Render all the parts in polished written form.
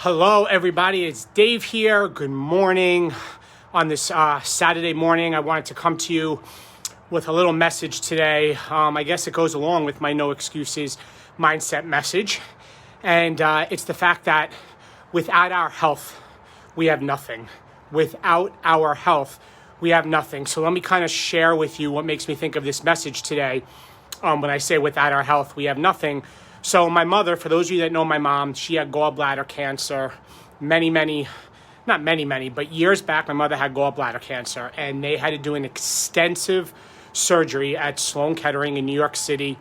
Hello, everybody. It's Dave here. Good morning. On this Saturday morning, I wanted to come to you with a little message today. I guess it goes along with my no excuses mindset message. And it's the fact that without our health, we have nothing. Without our health, we have nothing. So let me kind of share with you what makes me think of this message today. When I say without our health, we have nothing. So my mother, for those of you that know my mom, she had gallbladder cancer but years back, my mother had gallbladder cancer, and they had to do an extensive surgery at Sloan Kettering in New York City,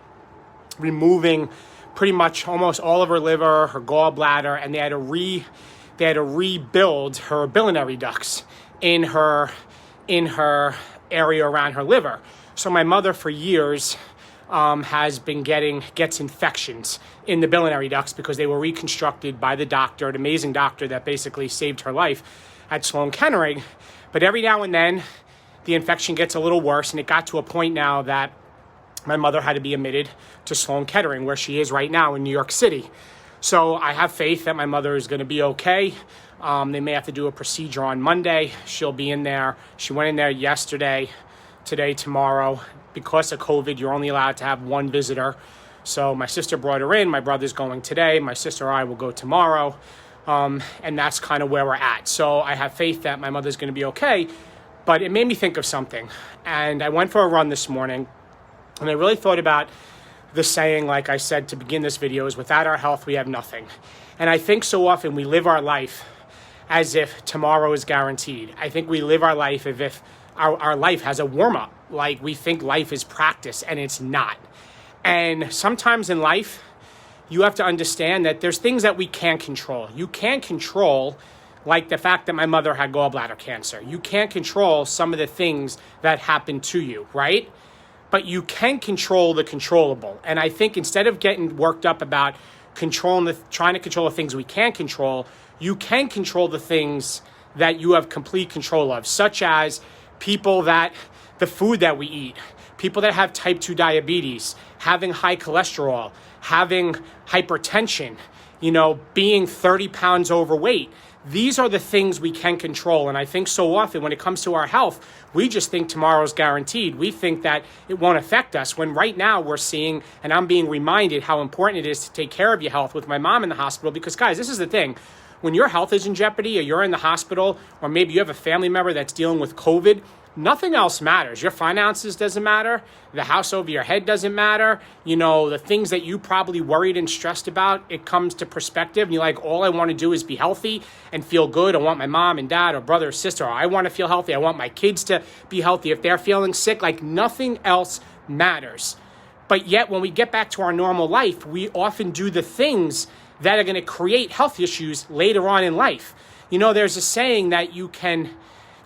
removing pretty much almost all of her liver, her gallbladder, and they had to rebuild her biliary ducts in her area around her liver. So my mother, for years, gets infections in the biliary ducts because they were reconstructed by the doctor, an amazing doctor that basically saved her life at Sloan Kettering. But every now and then, the infection gets a little worse, and it got to a point now that my mother had to be admitted to Sloan Kettering, where she is right now in New York City. So I have faith that my mother is going to be okay. They may have to do a procedure on Monday. She'll be in there. She went in there yesterday, today, tomorrow. Because of COVID, you're only allowed to have one visitor. So my sister brought her in. My brother's going today. My sister and I will go tomorrow. And that's kind of where we're at. So I have faith that my mother's going to be okay. But it made me think of something. And I went for a run this morning. And I really thought about the saying, like I said to begin this video, is without our health, we have nothing. And I think so often we live our life as if tomorrow is guaranteed. I think we live our life as if our life has a warm-up. Like we think life is practice, and it's not. And sometimes in life, you have to understand that there's things that we can't control. You can't control, like the fact that my mother had gallbladder cancer. You can't control some of the things that happen to you, right? But you can control the controllable. And I think instead of getting worked up about trying to control the things we can't control, you can control the things that you have complete control of, such as the food that we eat, people that have type 2 diabetes, having high cholesterol, having hypertension, being 30 pounds overweight. These are the things we can control. And I think so often when it comes to our health, we just think tomorrow's guaranteed. We think that it won't affect us, when right now we're seeing, and I'm being reminded how important it is to take care of your health with my mom in the hospital. Because guys, this is the thing. When your health is in jeopardy, or you're in the hospital, or maybe you have a family member that's dealing with COVID, nothing else matters. Your finances doesn't matter. The house over your head doesn't matter. The things that you probably worried and stressed about, it comes to perspective. And you're like, all I want to do is be healthy and feel good. I want my mom and dad or brother or sister, or I want to feel healthy. I want my kids to be healthy. If they're feeling sick, like nothing else matters. But yet when we get back to our normal life, we often do the things that are going to create health issues later on in life. There's a saying that you can,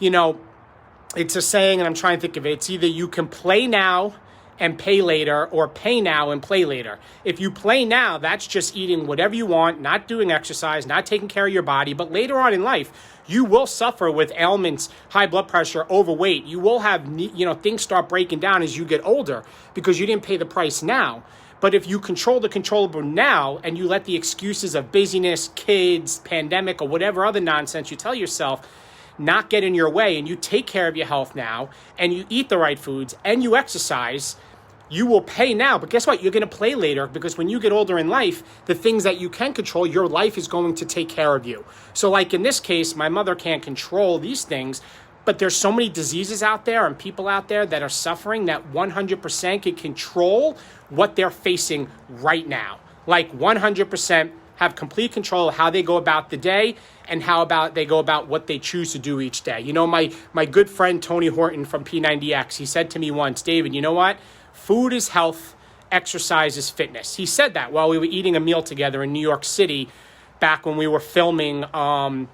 it's a saying, and I'm trying to think of it. It's either you can play now and pay later, or pay now and play later. If you play now, that's just eating whatever you want, not doing exercise, not taking care of your body. But later on in life, you will suffer with ailments, high blood pressure, overweight. You will have, things start breaking down as you get older because you didn't pay the price now. But if you control the controllable now, and you let the excuses of busyness, kids, pandemic, or whatever other nonsense you tell yourself not get in your way, and you take care of your health now, and you eat the right foods, and you exercise, you will pay now. But guess what? You're going to play later, because when you get older in life, the things that you can control, your life is going to take care of you. So like in this case, my mother can't control these things, but there's so many diseases out there and people out there that are suffering that 100% can control what they're facing right now. Like 100% have complete control of how they go about the day, and how about they go about what they choose to do each day. My good friend Tony Horton from P90X, he said to me once, David, you know what? Food is health, exercise is fitness. He said that while we were eating a meal together in New York City back when we were filming going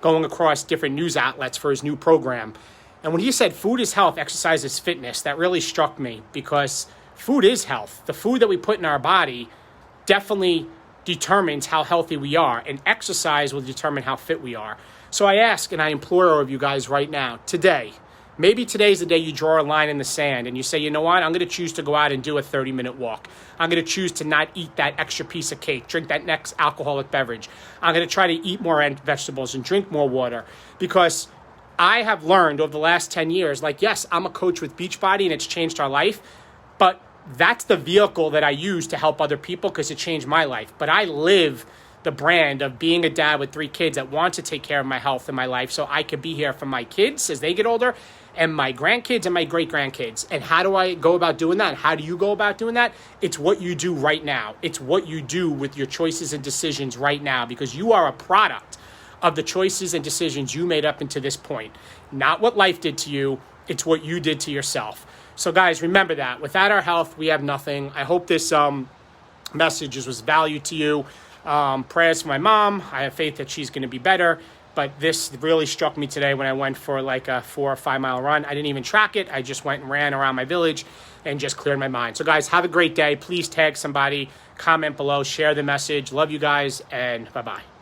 across different news outlets for his new program. And when he said food is health, exercise is fitness, that really struck me, because food is health. The food that we put in our body definitely determines how healthy we are, and exercise will determine how fit we are. So I ask and I implore all of you guys right now, today, Maybe today's the day you draw a line in the sand and you say, you know what, I'm going to choose to go out and do a 30-minute walk. I'm going to choose to not eat that extra piece of cake, drink that next alcoholic beverage. I'm going to try to eat more vegetables and drink more water, because I have learned over the last 10 years, like, yes, I'm a coach with Beachbody and it's changed our life, but that's the vehicle that I use to help other people because it changed my life. But I live the brand of being a dad with 3 kids that want to take care of my health and my life so I can be here for my kids as they get older, and my grandkids and my great-grandkids. And how do I go about doing that? How do you go about doing that? It's what you do right now. It's what you do with your choices and decisions right now, because you are a product of the choices and decisions you made up until this point. Not what life did to you, it's what you did to yourself. So guys, remember that. Without our health, we have nothing. I hope this message was value to you. Prayers for my mom. I have faith that she's going to be better. But this really struck me today when I went for like a 4 or 5 mile run. I didn't even track it. I just went and ran around my village and just cleared my mind. So guys, have a great day. Please tag somebody, comment below, share the message. Love you guys, and bye-bye.